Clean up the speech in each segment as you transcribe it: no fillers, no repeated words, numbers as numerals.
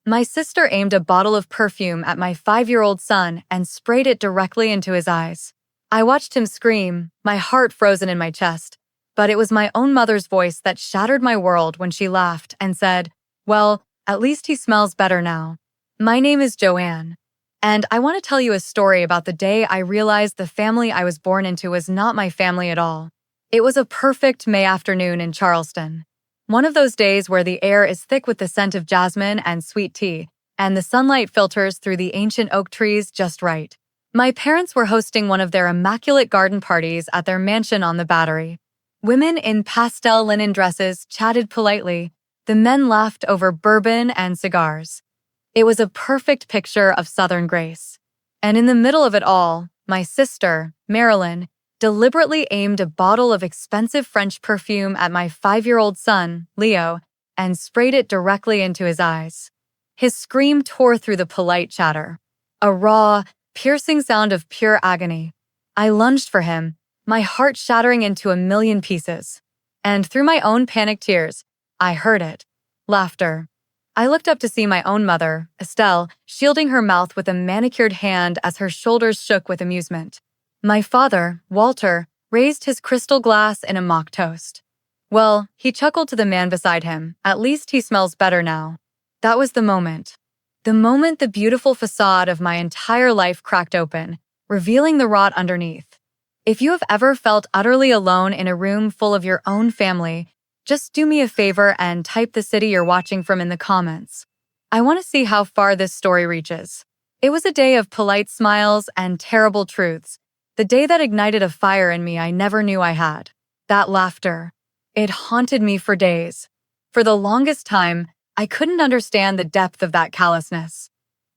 My sister aimed a bottle of perfume at my 5-year-old son and sprayed it directly into his eyes. I watched him scream, my heart frozen in my chest. But it was my own mother's voice that shattered my world when she laughed and said, "Well, at least he smells better now." My name is Joanne, and I want to tell you a story about the day I realized the family I was born into was not my family at all. It was a perfect May afternoon in Charleston. One of those days where the air is thick with the scent of jasmine and sweet tea, and the sunlight filters through the ancient oak trees just right. My parents were hosting one of their immaculate garden parties at their mansion on the Battery. Women in pastel linen dresses chatted politely. The men laughed over bourbon and cigars. It was a perfect picture of Southern grace. And in the middle of it all, my sister, Marilyn, deliberately aimed a bottle of expensive French perfume at my 5-year-old son, Leo, and sprayed it directly into his eyes. His scream tore through the polite chatter. A raw, piercing sound of pure agony. I lunged for him, my heart shattering into a million pieces. And through my own panicked tears, I heard it. Laughter. I looked up to see my own mother, Estelle, shielding her mouth with a manicured hand as her shoulders shook with amusement. My father, Walter, raised his crystal glass in a mock toast. "Well," he chuckled to the man beside him, "at least he smells better now." That was the moment. The moment the beautiful facade of my entire life cracked open, revealing the rot underneath. If you have ever felt utterly alone in a room full of your own family, just do me a favor and type the city you're watching from in the comments. I want to see how far this story reaches. It was a day of polite smiles and terrible truths, the day that ignited a fire in me I never knew I had. That laughter. It haunted me for days. For the longest time, I couldn't understand the depth of that callousness.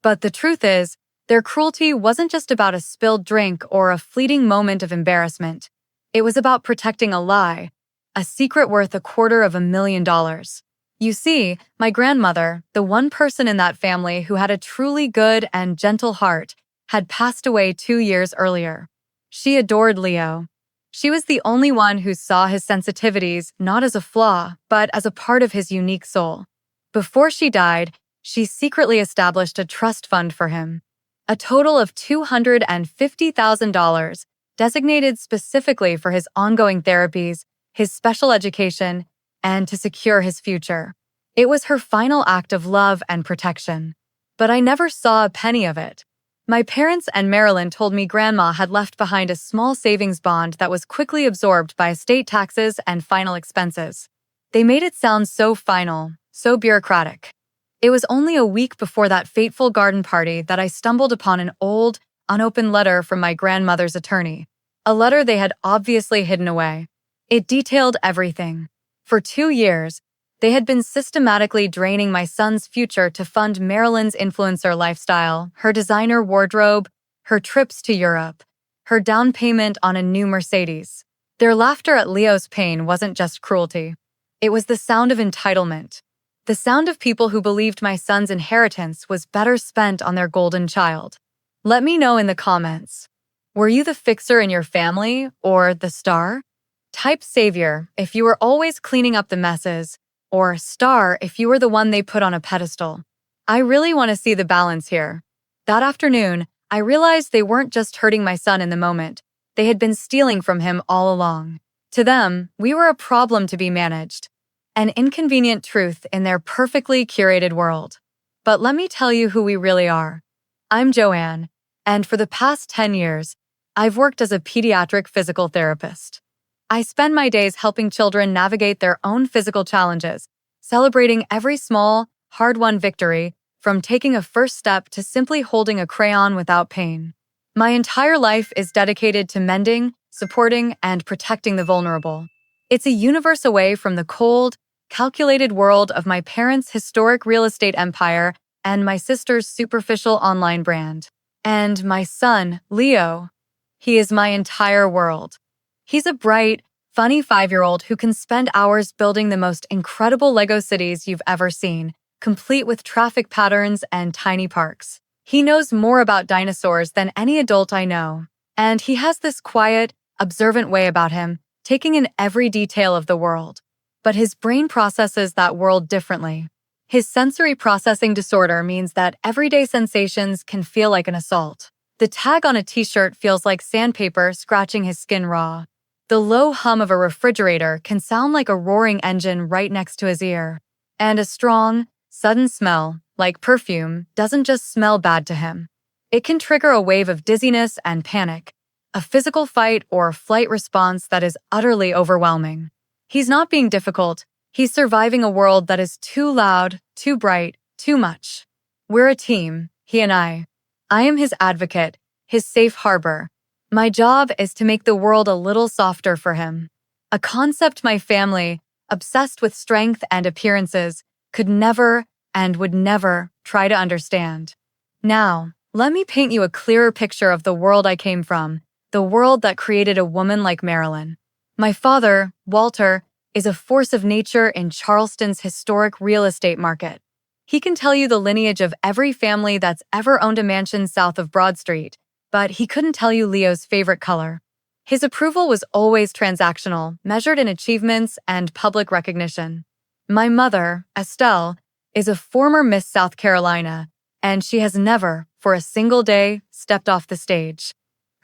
But the truth is, their cruelty wasn't just about a spilled drink or a fleeting moment of embarrassment. It was about protecting a lie, a secret worth $250,000. You see, my grandmother, the one person in that family who had a truly good and gentle heart, had passed away 2 years earlier. She adored Leo. She was the only one who saw his sensitivities not as a flaw, but as a part of his unique soul. Before she died, she secretly established a trust fund for him. A total of $250,000 designated specifically for his ongoing therapies, his special education, and to secure his future. It was her final act of love and protection. But I never saw a penny of it. My parents and Marilyn told me Grandma had left behind a small savings bond that was quickly absorbed by estate taxes and final expenses. They made it sound so final, so bureaucratic. It was only a week before that fateful garden party that I stumbled upon an old, unopened letter from my grandmother's attorney. A letter they had obviously hidden away. It detailed everything. For 2 years, they had been systematically draining my son's future to fund Marilyn's influencer lifestyle, her designer wardrobe, her trips to Europe, her down payment on a new Mercedes. Their laughter at Leo's pain wasn't just cruelty. It was the sound of entitlement. The sound of people who believed my son's inheritance was better spent on their golden child. Let me know in the comments. Were you the fixer in your family or the star? Type savior if you were always cleaning up the messes, or star if you were the one they put on a pedestal. I really want to see the balance here. That afternoon, I realized they weren't just hurting my son in the moment. They had been stealing from him all along. To them, we were a problem to be managed. An inconvenient truth in their perfectly curated world. But let me tell you who we really are. I'm Joanne, and for the past 10 years, I've worked as a pediatric physical therapist. I spend my days helping children navigate their own physical challenges, celebrating every small, hard-won victory, from taking a first step to simply holding a crayon without pain. My entire life is dedicated to mending, supporting, and protecting the vulnerable. It's a universe away from the cold, calculated world of my parents' historic real estate empire and my sister's superficial online brand. And my son, Leo, he is my entire world. He's a bright, funny 5-year-old who can spend hours building the most incredible Lego cities you've ever seen, complete with traffic patterns and tiny parks. He knows more about dinosaurs than any adult I know, and he has this quiet, observant way about him, taking in every detail of the world. But his brain processes that world differently. His sensory processing disorder means that everyday sensations can feel like an assault. The tag on a t-shirt feels like sandpaper scratching his skin raw. The low hum of a refrigerator can sound like a roaring engine right next to his ear. And a strong, sudden smell, like perfume, doesn't just smell bad to him. It can trigger a wave of dizziness and panic, a physical fight or flight response that is utterly overwhelming. He's not being difficult, he's surviving a world that is too loud, too bright, too much. We're a team, he and I. I am his advocate, his safe harbor. My job is to make the world a little softer for him. A concept my family, obsessed with strength and appearances, could never and would never try to understand. Now, let me paint you a clearer picture of the world I came from, the world that created a woman like Marilyn. My father, Walter, is a force of nature in Charleston's historic real estate market. He can tell you the lineage of every family that's ever owned a mansion south of Broad Street, but he couldn't tell you Leo's favorite color. His approval was always transactional, measured in achievements and public recognition. My mother, Estelle, is a former Miss South Carolina, and she has never, for a single day, stepped off the stage.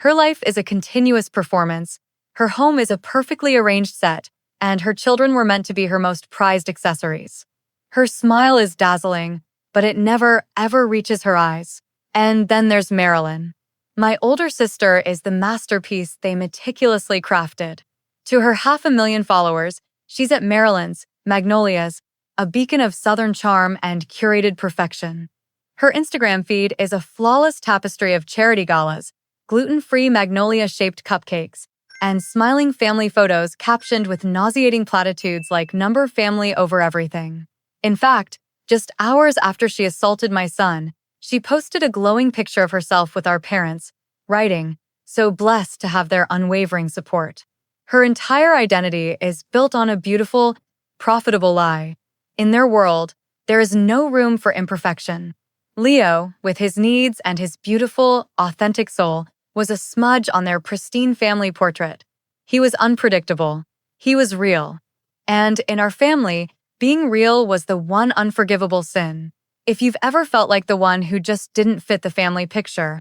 Her life is a continuous performance, her home is a perfectly arranged set, and her children were meant to be her most prized accessories. Her smile is dazzling, but it never, ever reaches her eyes. And then there's Marilyn. My older sister is the masterpiece they meticulously crafted. To her 500,000 followers, she's at Marilyn's, Magnolia's, a beacon of Southern charm and curated perfection. Her Instagram feed is a flawless tapestry of charity galas, gluten-free magnolia-shaped cupcakes, and smiling family photos captioned with nauseating platitudes like "number family over everything." In fact, just hours after she assaulted my son, she posted a glowing picture of herself with our parents, writing, "So blessed to have their unwavering support." Her entire identity is built on a beautiful, profitable lie. In their world, there is no room for imperfection. Leo, with his needs and his beautiful, authentic soul, was a smudge on their pristine family portrait. He was unpredictable. He was real. And in our family, being real was the one unforgivable sin. If you've ever felt like the one who just didn't fit the family picture,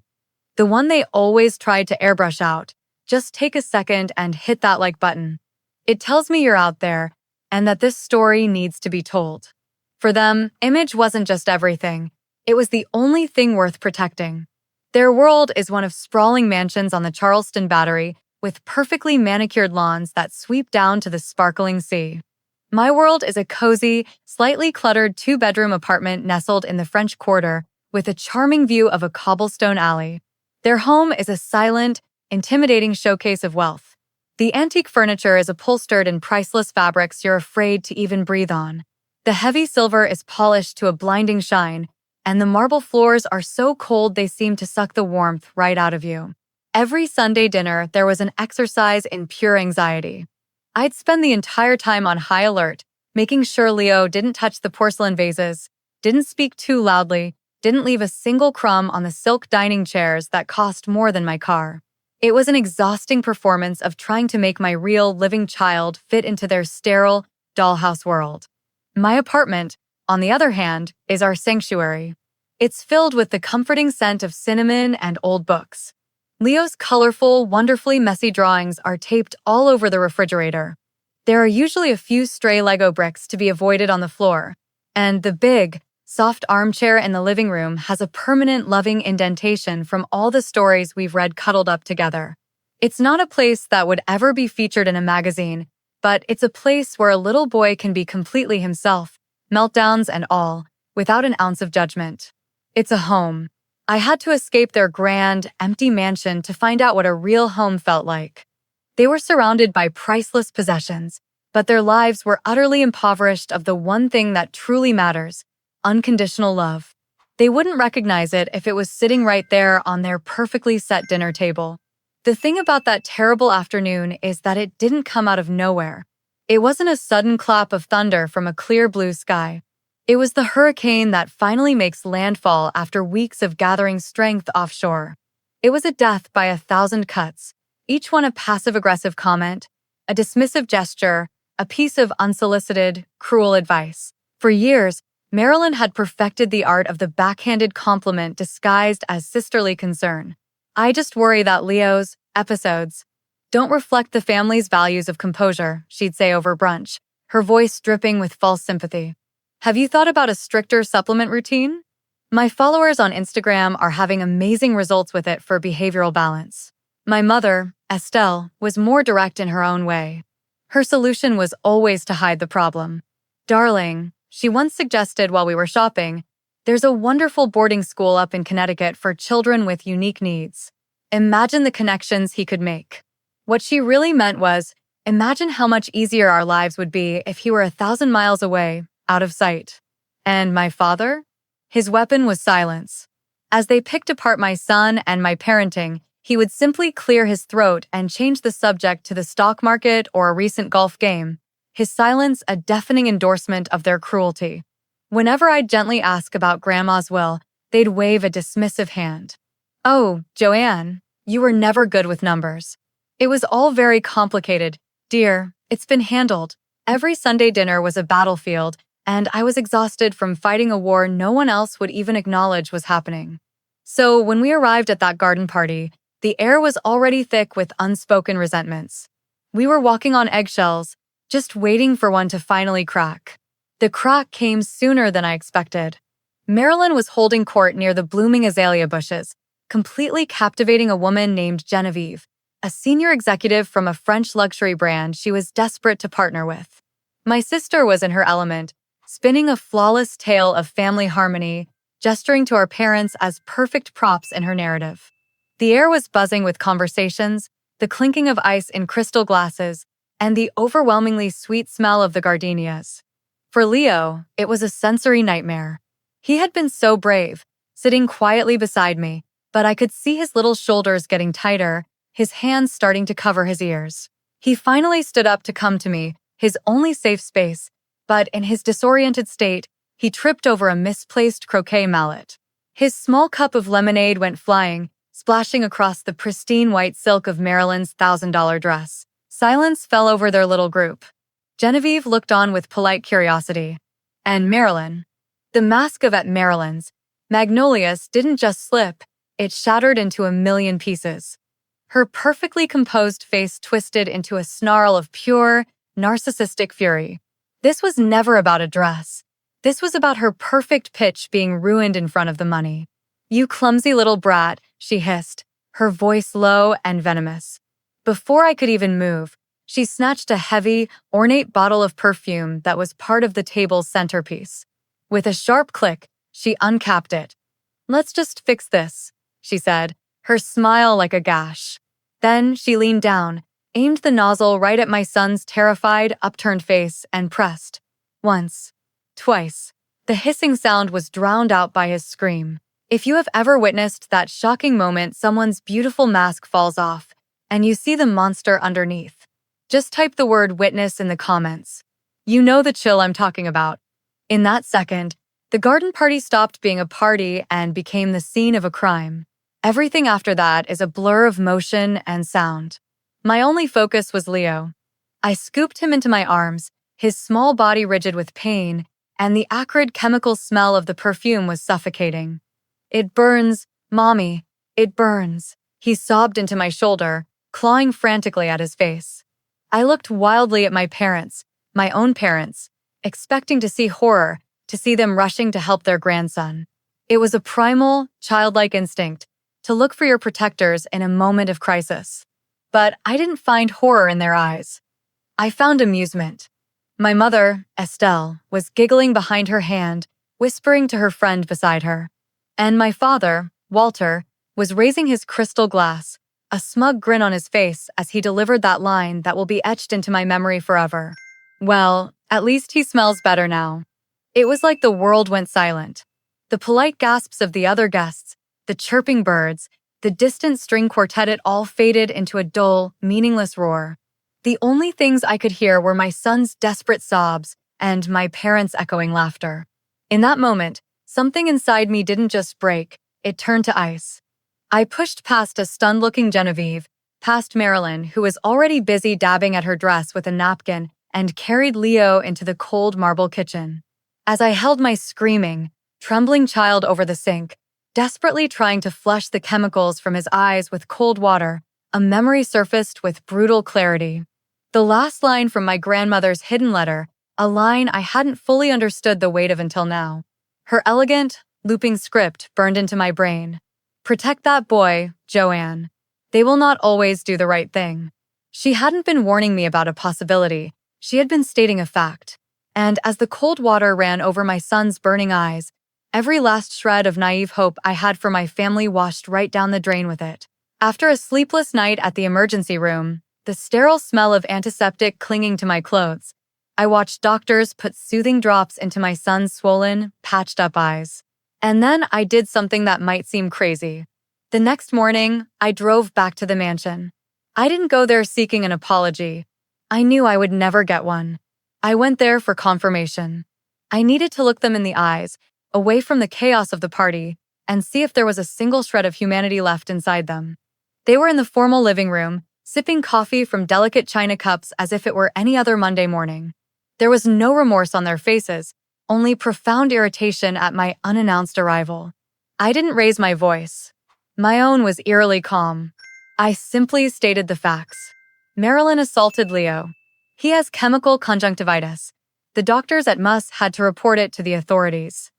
the one they always tried to airbrush out, just take a second and hit that like button. It tells me you're out there, and that this story needs to be told. For them, image wasn't just everything. It was the only thing worth protecting. Their world is one of sprawling mansions on the Charleston Battery, with perfectly manicured lawns that sweep down to the sparkling sea. My world is a cozy, slightly cluttered two-bedroom apartment nestled in the French Quarter, with a charming view of a cobblestone alley. Their home is a silent, intimidating showcase of wealth. The antique furniture is upholstered in priceless fabrics you're afraid to even breathe on. The heavy silver is polished to a blinding shine, and the marble floors are so cold they seem to suck the warmth right out of you. Every Sunday dinner, there was an exercise in pure anxiety. I'd spend the entire time on high alert, making sure Leo didn't touch the porcelain vases, didn't speak too loudly, didn't leave a single crumb on the silk dining chairs that cost more than my car. It was an exhausting performance of trying to make my real, living child fit into their sterile, dollhouse world. My apartment, on the other hand, is our sanctuary. It's filled with the comforting scent of cinnamon and old books. Leo's colorful, wonderfully messy drawings are taped all over the refrigerator. There are usually a few stray Lego bricks to be avoided on the floor, and the big, soft armchair in the living room has a permanent, loving indentation from all the stories we've read cuddled up together. It's not a place that would ever be featured in a magazine, but it's a place where a little boy can be completely himself, meltdowns and all, without an ounce of judgment. It's a home. I had to escape their grand, empty mansion to find out what a real home felt like. They were surrounded by priceless possessions, but their lives were utterly impoverished of the one thing that truly matters: unconditional love. They wouldn't recognize it if it was sitting right there on their perfectly set dinner table. The thing about that terrible afternoon is that it didn't come out of nowhere. It wasn't a sudden clap of thunder from a clear blue sky. It was the hurricane that finally makes landfall after weeks of gathering strength offshore. It was a death by 1,000 cuts, each one a passive-aggressive comment, a dismissive gesture, a piece of unsolicited, cruel advice. For years, Marilyn had perfected the art of the backhanded compliment disguised as sisterly concern. I just worry that Leo's episodes don't reflect the family's values of composure, she'd say over brunch, her voice dripping with false sympathy. Have you thought about a stricter supplement routine? My followers on Instagram are having amazing results with it for behavioral balance. My mother, Estelle, was more direct in her own way. Her solution was always to hide the problem. Darling, she once suggested while we were shopping, there's a wonderful boarding school up in Connecticut for children with unique needs. Imagine the connections he could make. What she really meant was, imagine how much easier our lives would be if he were 1,000 miles away, out of sight. And my father? His weapon was silence. As they picked apart my son and my parenting, he would simply clear his throat and change the subject to the stock market or a recent golf game, his silence a deafening endorsement of their cruelty. Whenever I'd gently ask about Grandma's will, they'd wave a dismissive hand. Oh, Joanne, you were never good with numbers. It was all very complicated. Dear, it's been handled. Every Sunday dinner was a battlefield, and I was exhausted from fighting a war no one else would even acknowledge was happening. So when we arrived at that garden party, the air was already thick with unspoken resentments. We were walking on eggshells, just waiting for one to finally crack. The crack came sooner than I expected. Marilyn was holding court near the blooming azalea bushes, completely captivating a woman named Genevieve, a senior executive from a French luxury brand she was desperate to partner with. My sister was in her element, spinning a flawless tale of family harmony, gesturing to our parents as perfect props in her narrative. The air was buzzing with conversations, the clinking of ice in crystal glasses, and the overwhelmingly sweet smell of the gardenias. For Leo, it was a sensory nightmare. He had been so brave, sitting quietly beside me, but I could see his little shoulders getting tighter, his hands starting to cover his ears. He finally stood up to come to me, his only safe space, but in his disoriented state, he tripped over a misplaced croquet mallet. His small cup of lemonade went flying, splashing across the pristine white silk of Marilyn's $1,000 dress. Silence fell over their little group. Genevieve looked on with polite curiosity. And Marilyn. The mask of at Marilyn's, Magnolia's, didn't just slip, it shattered into a million pieces. Her perfectly composed face twisted into a snarl of pure, narcissistic fury. This was never about a dress. This was about her perfect pitch being ruined in front of the money. You clumsy little brat, she hissed, her voice low and venomous. Before I could even move, she snatched a heavy, ornate bottle of perfume that was part of the table's centerpiece. With a sharp click, she uncapped it. Let's just fix this, she said, her smile like a gash. Then she leaned down, aimed the nozzle right at my son's terrified, upturned face, and pressed. Once. Twice. The hissing sound was drowned out by his scream. If you have ever witnessed that shocking moment someone's beautiful mask falls off, and you see the monster underneath, just type the word witness in the comments. You know the chill I'm talking about. In that second, the garden party stopped being a party and became the scene of a crime. Everything after that is a blur of motion and sound. My only focus was Leo. I scooped him into my arms, his small body rigid with pain, and the acrid chemical smell of the perfume was suffocating. It burns, Mommy, it burns. He sobbed into my shoulder, clawing frantically at his face. I looked wildly at my parents, my own parents, expecting to see horror, to see them rushing to help their grandson. It was a primal, childlike instinct to look for your protectors in a moment of crisis. But I didn't find horror in their eyes. I found amusement. My mother, Estelle, was giggling behind her hand, whispering to her friend beside her. And my father, Walter, was raising his crystal glass, a smug grin on his face as he delivered that line that will be etched into my memory forever. Well, at least he smells better now. It was like the world went silent. The polite gasps of the other guests, the chirping birds, the distant string quartet, it all faded into a dull, meaningless roar. The only things I could hear were my son's desperate sobs and my parents' echoing laughter. In that moment, something inside me didn't just break, it turned to ice. I pushed past a stunned-looking Genevieve, past Marilyn, who was already busy dabbing at her dress with a napkin, and carried Leo into the cold marble kitchen. As I held my screaming, trembling child over the sink, desperately trying to flush the chemicals from his eyes with cold water, a memory surfaced with brutal clarity. The last line from my grandmother's hidden letter, a line I hadn't fully understood the weight of until now. Her elegant, looping script burned into my brain. Protect that boy, Joanne. They will not always do the right thing. She hadn't been warning me about a possibility. She had been stating a fact. And as the cold water ran over my son's burning eyes, every last shred of naive hope I had for my family washed right down the drain with it. After a sleepless night at the emergency room, the sterile smell of antiseptic clinging to my clothes, I watched doctors put soothing drops into my son's swollen, patched-up eyes. And then I did something that might seem crazy. The next morning, I drove back to the mansion. I didn't go there seeking an apology. I knew I would never get one. I went there for confirmation. I needed to look them in the eyes, away from the chaos of the party, and see if there was a single shred of humanity left inside them. They were in the formal living room, sipping coffee from delicate china cups as if it were any other Monday morning. There was no remorse on their faces, only profound irritation at my unannounced arrival. I didn't raise my voice. My own was eerily calm. I simply stated the facts. Marilyn assaulted Leo. He has chemical conjunctivitis. The doctors at MUS had to report it to the authorities.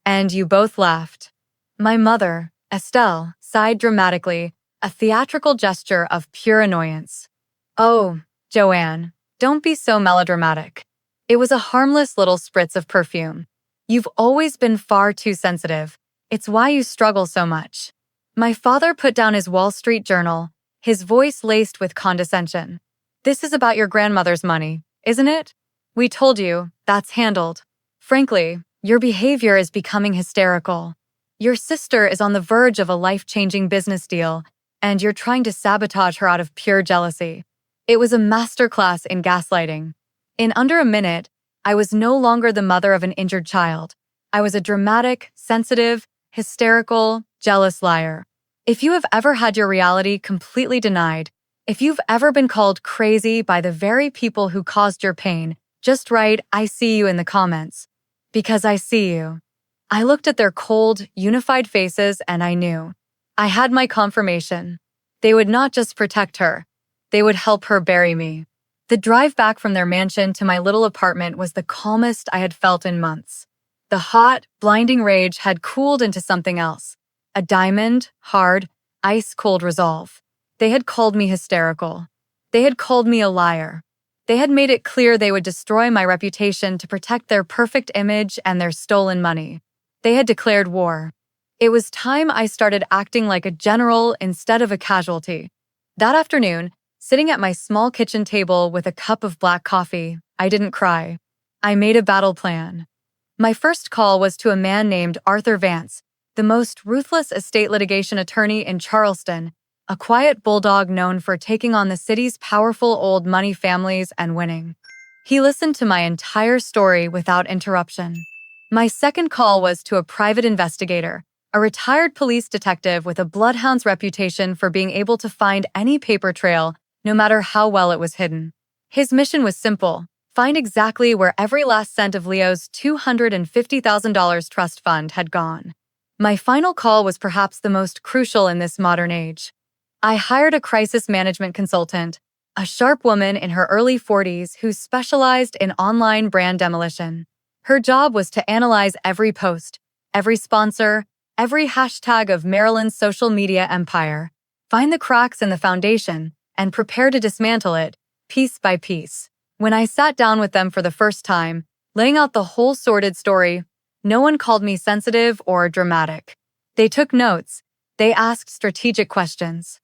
And you both laughed. My mother, Estelle, sighed dramatically, a theatrical gesture of pure annoyance. Oh, Joanne, don't be so melodramatic. It was a harmless little spritz of perfume. You've always been far too sensitive. It's why you struggle so much. My father put down his Wall Street Journal, his voice laced with condescension. This is about your grandmother's money, isn't it? We told you, that's handled. Frankly, your behavior is becoming hysterical. Your sister is on the verge of a life-changing business deal, and you're trying to sabotage her out of pure jealousy. It was a masterclass in gaslighting. In under a minute, I was no longer the mother of an injured child. I was a dramatic, sensitive, hysterical, jealous liar. If you have ever had your reality completely denied, if you've ever been called crazy by the very people who caused your pain, just write, "I see you" in the comments. Because I see you. I looked at their cold, unified faces and I knew. I had my confirmation. They would not just protect her. They would help her bury me. The drive back from their mansion to my little apartment was the calmest I had felt in months. The hot, blinding rage had cooled into something else. A diamond, hard, ice-cold resolve. They had called me hysterical. They had called me a liar. They had made it clear they would destroy my reputation to protect their perfect image and their stolen money. They had declared war. It was time I started acting like a general instead of a casualty. That afternoon, sitting at my small kitchen table with a cup of black coffee, I didn't cry. I made a battle plan. My first call was to a man named Arthur Vance, the most ruthless estate litigation attorney in Charleston, a quiet bulldog known for taking on the city's powerful old money families and winning. He listened to my entire story without interruption. My second call was to a private investigator, a retired police detective with a bloodhound's reputation for being able to find any paper trail, no matter how well it was hidden. His mission was simple: find exactly where every last cent of Leo's $250,000 trust fund had gone. My final call was perhaps the most crucial in this modern age. I hired a crisis management consultant, a sharp woman in her early 40s who specialized in online brand demolition. Her job was to analyze every post, every sponsor, every hashtag of Maryland's social media empire, find the cracks in the foundation, and prepare to dismantle it, piece by piece. When I sat down with them for the first time, laying out the whole sordid story, no one called me sensitive or dramatic. They took notes. They asked strategic questions.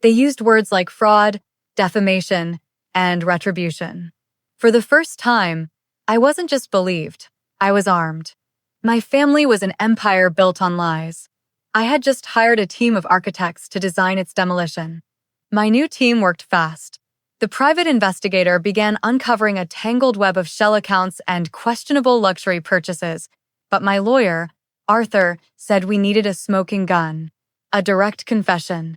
They used words like fraud, defamation, and retribution. For the first time, I wasn't just believed, I was armed. My family was an empire built on lies. I had just hired a team of architects to design its demolition. My new team worked fast. The private investigator began uncovering a tangled web of shell accounts and questionable luxury purchases, but my lawyer, Arthur, said we needed a smoking gun. A direct confession.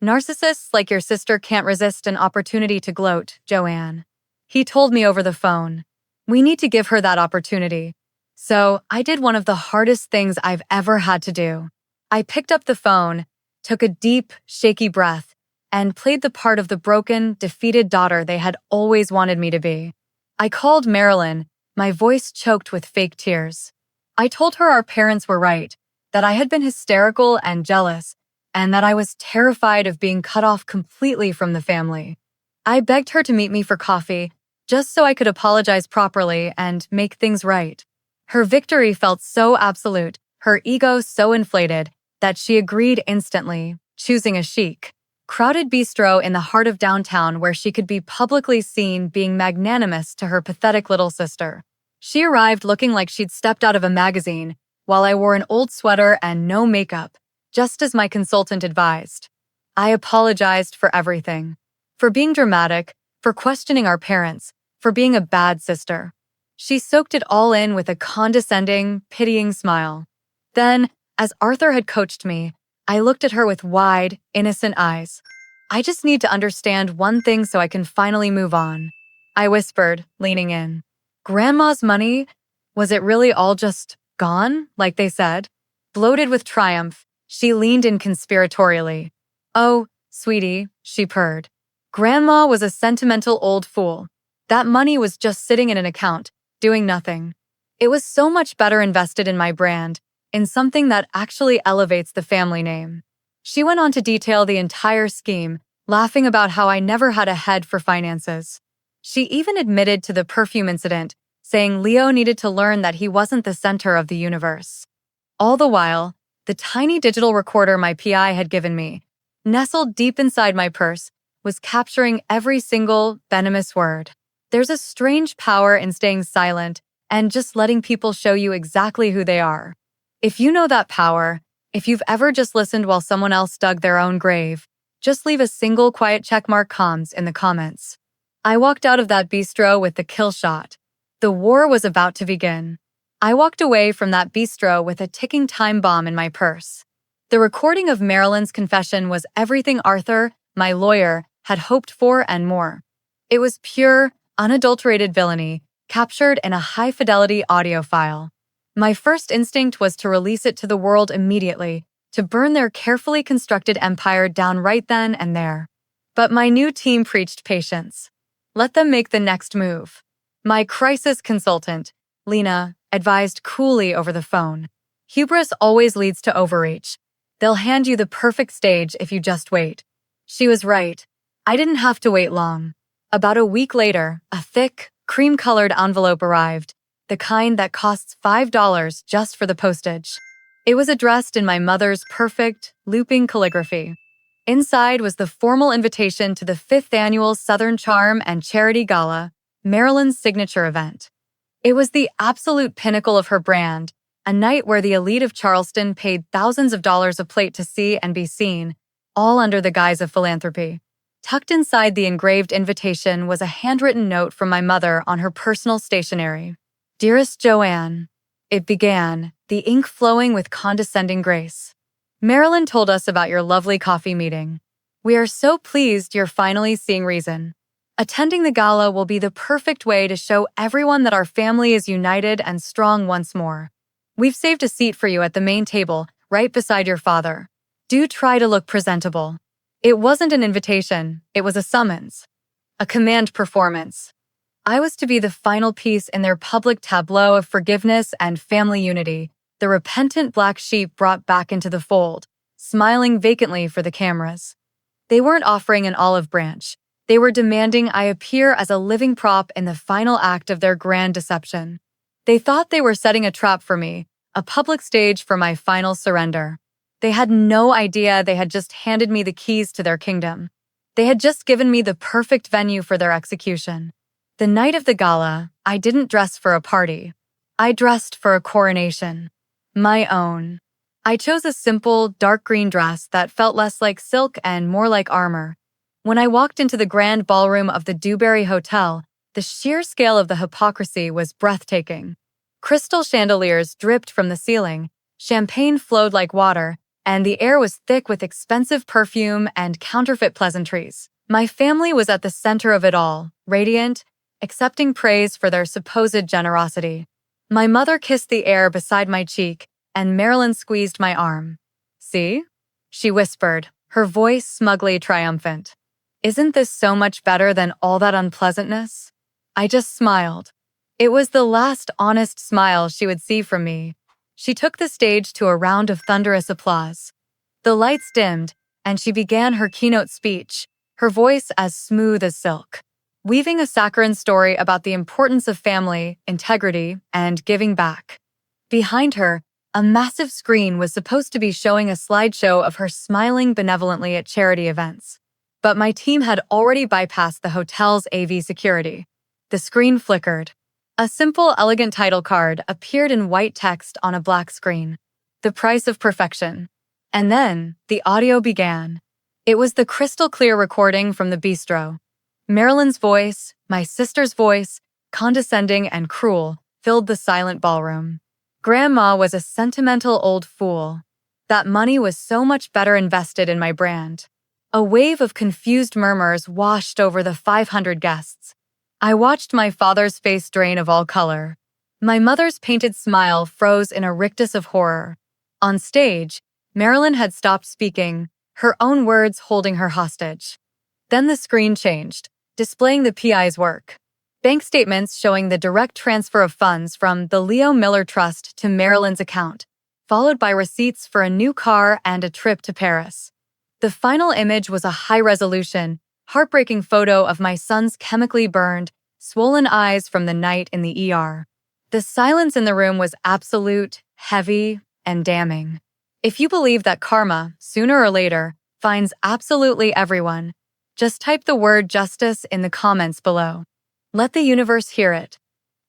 Narcissists like your sister can't resist an opportunity to gloat, Joanne. He told me over the phone. We need to give her that opportunity. So I did one of the hardest things I've ever had to do. I picked up the phone, took a deep, shaky breath, and played the part of the broken, defeated daughter they had always wanted me to be. I called Marilyn, my voice choked with fake tears. I told her our parents were right, that I had been hysterical and jealous, and that I was terrified of being cut off completely from the family. I begged her to meet me for coffee, just so I could apologize properly and make things right. Her victory felt so absolute, her ego so inflated, that she agreed instantly, choosing a chic, crowded bistro in the heart of downtown where she could be publicly seen being magnanimous to her pathetic little sister. She arrived looking like she'd stepped out of a magazine, while I wore an old sweater and no makeup, just as my consultant advised. I apologized for everything. For being dramatic, for questioning our parents, for being a bad sister. She soaked it all in with a condescending, pitying smile. Then, as Arthur had coached me, I looked at her with wide, innocent eyes. I just need to understand one thing so I can finally move on. I whispered, leaning in. Grandma's money? Was it really all just gone, like they said? Bloated with triumph, she leaned in conspiratorially. Oh, sweetie, she purred. Grandma was a sentimental old fool. That money was just sitting in an account, doing nothing. It was so much better invested in my brand, in something that actually elevates the family name. She went on to detail the entire scheme, laughing about how I never had a head for finances. She even admitted to the perfume incident, saying Leo needed to learn that he wasn't the center of the universe. All the while, the tiny digital recorder my PI had given me, nestled deep inside my purse, was capturing every single venomous word. There's a strange power in staying silent and just letting people show you exactly who they are. If you know that power, if you've ever just listened while someone else dug their own grave, just leave a single quiet checkmark comms in the comments. I walked out of that bistro with the kill shot. The war was about to begin. I walked away from that bistro with a ticking time bomb in my purse. The recording of Marilyn's confession was everything Arthur, my lawyer, had hoped for and more. It was pure, unadulterated villainy, captured in a high-fidelity audio file. My first instinct was to release it to the world immediately, to burn their carefully constructed empire down right then and there. But my new team preached patience. Let them make the next move. My crisis consultant, Lena, advised coolly over the phone. Hubris always leads to overreach. They'll hand you the perfect stage if you just wait. She was right. I didn't have to wait long. About a week later, a thick, cream-colored envelope arrived, the kind that costs $5 just for the postage. It was addressed in my mother's perfect, looping calligraphy. Inside was the formal invitation to the 5th annual Southern Charm and Charity Gala, Marilyn's signature event. It was the absolute pinnacle of her brand, a night where the elite of Charleston paid thousands of dollars a plate to see and be seen, all under the guise of philanthropy. Tucked inside the engraved invitation was a handwritten note from my mother on her personal stationery. Dearest Joanne, it began, the ink flowing with condescending grace. Marilyn told us about your lovely coffee meeting. We are so pleased you're finally seeing reason. Attending the gala will be the perfect way to show everyone that our family is united and strong once more. We've saved a seat for you at the main table, right beside your father. Do try to look presentable. It wasn't an invitation, it was a summons. A command performance. I was to be the final piece in their public tableau of forgiveness and family unity, the repentant black sheep brought back into the fold, smiling vacantly for the cameras. They weren't offering an olive branch. They were demanding I appear as a living prop in the final act of their grand deception. They thought they were setting a trap for me, a public stage for my final surrender. They had no idea they had just handed me the keys to their kingdom. They had just given me the perfect venue for their execution. The night of the gala, I didn't dress for a party. I dressed for a coronation. My own. I chose a simple, dark green dress that felt less like silk and more like armor. When I walked into the grand ballroom of the Dewberry Hotel, the sheer scale of the hypocrisy was breathtaking. Crystal chandeliers dripped from the ceiling, champagne flowed like water, and the air was thick with expensive perfume and counterfeit pleasantries. My family was at the center of it all, radiant, accepting praise for their supposed generosity. My mother kissed the air beside my cheek, and Marilyn squeezed my arm. "See?" she whispered, her voice smugly triumphant. "Isn't this so much better than all that unpleasantness?" I just smiled. It was the last honest smile she would see from me. She took the stage to a round of thunderous applause. The lights dimmed, and she began her keynote speech, her voice as smooth as silk, weaving a saccharine story about the importance of family, integrity, and giving back. Behind her, a massive screen was supposed to be showing a slideshow of her smiling benevolently at charity events. But my team had already bypassed the hotel's AV security. The screen flickered. A simple, elegant title card appeared in white text on a black screen. The price of perfection. And then, the audio began. It was the crystal-clear recording from the bistro. Marilyn's voice, my sister's voice, condescending and cruel, filled the silent ballroom. Grandma was a sentimental old fool. That money was so much better invested in my brand. A wave of confused murmurs washed over the 500 guests. I watched my father's face drain of all color. My mother's painted smile froze in a rictus of horror. On stage, Marilyn had stopped speaking, her own words holding her hostage. Then the screen changed, displaying the PI's work. Bank statements showing the direct transfer of funds from the Leo Miller Trust to Marilyn's account, followed by receipts for a new car and a trip to Paris. The final image was a high-resolution, heartbreaking photo of my son's chemically burned, swollen eyes from the night in the ER. The silence in the room was absolute, heavy, and damning. If you believe that karma, sooner or later, finds absolutely everyone, just type the word justice in the comments below. Let the universe hear it.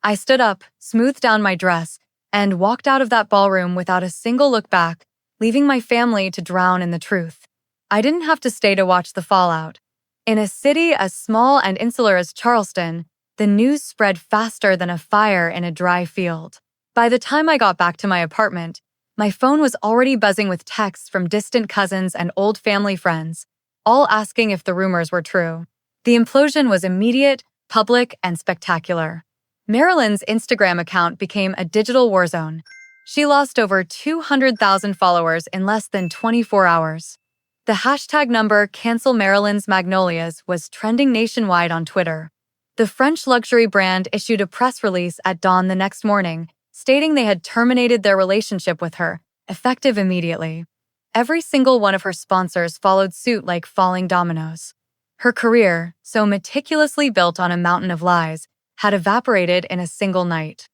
I stood up, smoothed down my dress, and walked out of that ballroom without a single look back, leaving my family to drown in the truth. I didn't have to stay to watch the fallout. In a city as small and insular as Charleston, the news spread faster than a fire in a dry field. By the time I got back to my apartment, my phone was already buzzing with texts from distant cousins and old family friends, all asking if the rumors were true. The implosion was immediate, public, and spectacular. Marilyn's Instagram account became a digital war zone. She lost over 200,000 followers in less than 24 hours. The hashtag number Cancel Marilyn's Magnolias was trending nationwide on Twitter. The French luxury brand issued a press release at dawn the next morning, stating they had terminated their relationship with her, effective immediately. Every single one of her sponsors followed suit like falling dominoes. Her career, so meticulously built on a mountain of lies, had evaporated in a single night.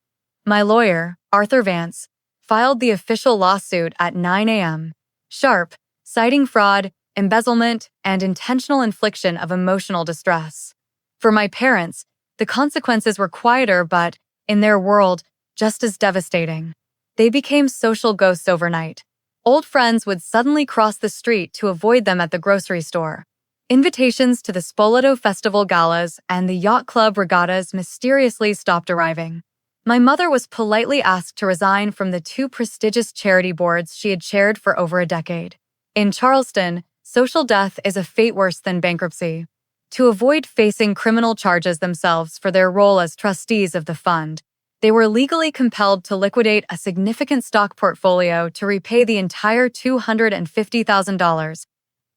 My lawyer, Arthur Vance, filed the official lawsuit at 9 a.m. sharp, citing fraud, embezzlement, and intentional infliction of emotional distress. For my parents, the consequences were quieter but, in their world, just as devastating. They became social ghosts overnight. Old friends would suddenly cross the street to avoid them at the grocery store. Invitations to the Spoleto Festival galas and the yacht club regattas mysteriously stopped arriving. My mother was politely asked to resign from the two prestigious charity boards she had chaired for over a decade. In Charleston, social death is a fate worse than bankruptcy. To avoid facing criminal charges themselves for their role as trustees of the fund, they were legally compelled to liquidate a significant stock portfolio to repay the entire $250,000,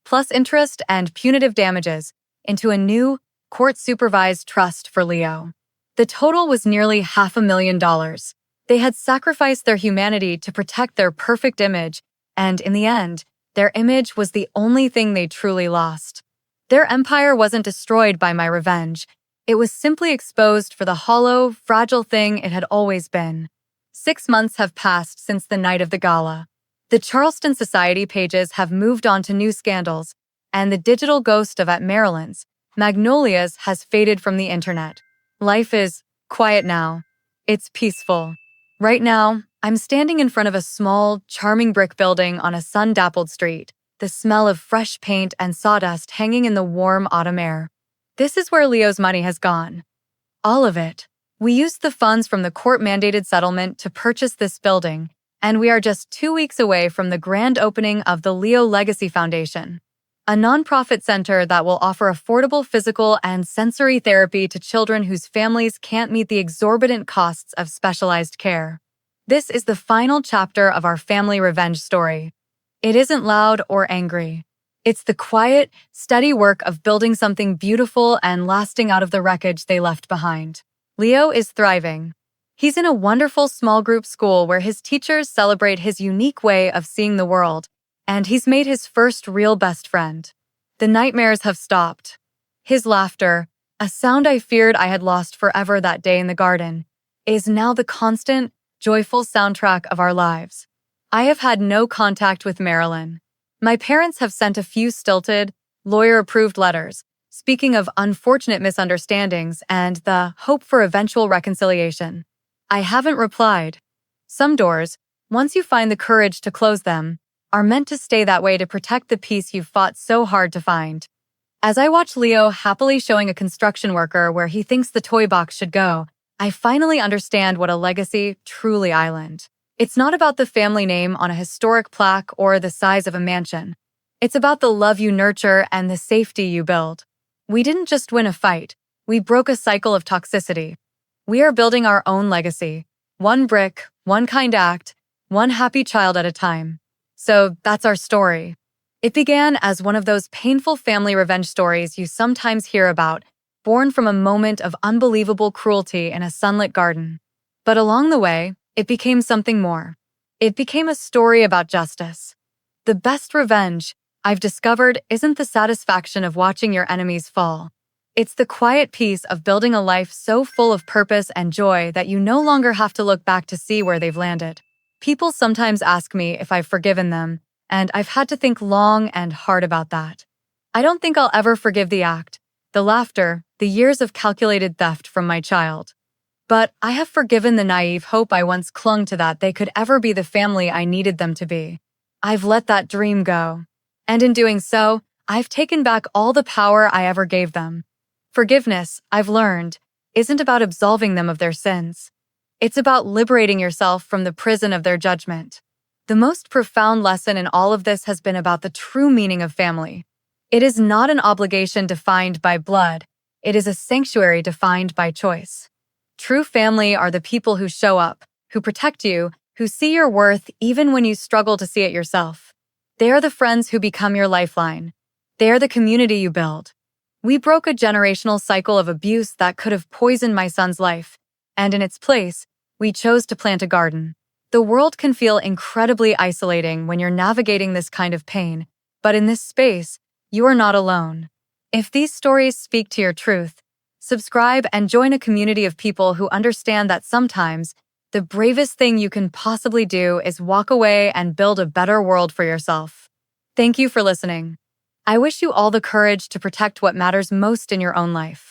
plus interest and punitive damages, into a new, court-supervised trust for Leo. The total was nearly $500,000. They had sacrificed their humanity to protect their perfect image, and in the end, their image was the only thing they truly lost. Their empire wasn't destroyed by my revenge. It was simply exposed for the hollow, fragile thing it had always been. 6 months have passed since the night of the gala. The Charleston Society pages have moved on to new scandals, and the digital ghost of at Marilyn's, Magnolias, has faded from the internet. Life is quiet now. It's peaceful. Right now, I'm standing in front of a small, charming brick building on a sun-dappled street, the smell of fresh paint and sawdust hanging in the warm autumn air. This is where Leo's money has gone. All of it. We used the funds from the court-mandated settlement to purchase this building, and we are just 2 weeks away from the grand opening of the Leo Legacy Foundation. a nonprofit center that will offer affordable physical and sensory therapy to children whose families can't meet the exorbitant costs of specialized care. This is the final chapter of our family revenge story. It isn't loud or angry. It's the quiet, steady work of building something beautiful and lasting out of the wreckage they left behind. Leo is thriving. He's in a wonderful small group school where his teachers celebrate his unique way of seeing the world, and he's made his first real best friend. The nightmares have stopped. His laughter, a sound I feared I had lost forever that day in the garden, is now the constant, joyful soundtrack of our lives. I have had no contact with Marilyn. My parents have sent a few stilted, lawyer-approved letters, speaking of unfortunate misunderstandings and the hope for eventual reconciliation. I haven't replied. Some doors, once you find the courage to close them, are meant to stay that way to protect the peace you've fought so hard to find. As I watch Leo happily showing a construction worker where he thinks the toy box should go, I finally understand what a legacy truly island. It's not about the family name on a historic plaque or the size of a mansion. It's about the love you nurture and the safety you build. We didn't just win a fight, we broke a cycle of toxicity. We are building our own legacy, one brick, one kind act, one happy child at a time. So that's our story. It began as one of those painful family revenge stories you sometimes hear about, born from a moment of unbelievable cruelty in a sunlit garden. But along the way, it became something more. It became a story about justice. The best revenge, I've discovered, isn't the satisfaction of watching your enemies fall. It's the quiet peace of building a life so full of purpose and joy that you no longer have to look back to see where they've landed. People sometimes ask me if I've forgiven them, and I've had to think long and hard about that. I don't think I'll ever forgive the act, the laughter, the years of calculated theft from my child. But I have forgiven the naive hope I once clung to that they could ever be the family I needed them to be. I've let that dream go. And in doing so, I've taken back all the power I ever gave them. Forgiveness, I've learned, isn't about absolving them of their sins. It's about liberating yourself from the prison of their judgment. The most profound lesson in all of this has been about the true meaning of family. It is not an obligation defined by blood. It is a sanctuary defined by choice. True family are the people who show up, who protect you, who see your worth even when you struggle to see it yourself. They are the friends who become your lifeline. They are the community you build. We broke a generational cycle of abuse that could have poisoned my son's life, and in its place, we chose to plant a garden. The world can feel incredibly isolating when you're navigating this kind of pain, but in this space, you are not alone. If these stories speak to your truth, subscribe and join a community of people who understand that sometimes the bravest thing you can possibly do is walk away and build a better world for yourself. Thank you for listening. I wish you all the courage to protect what matters most in your own life.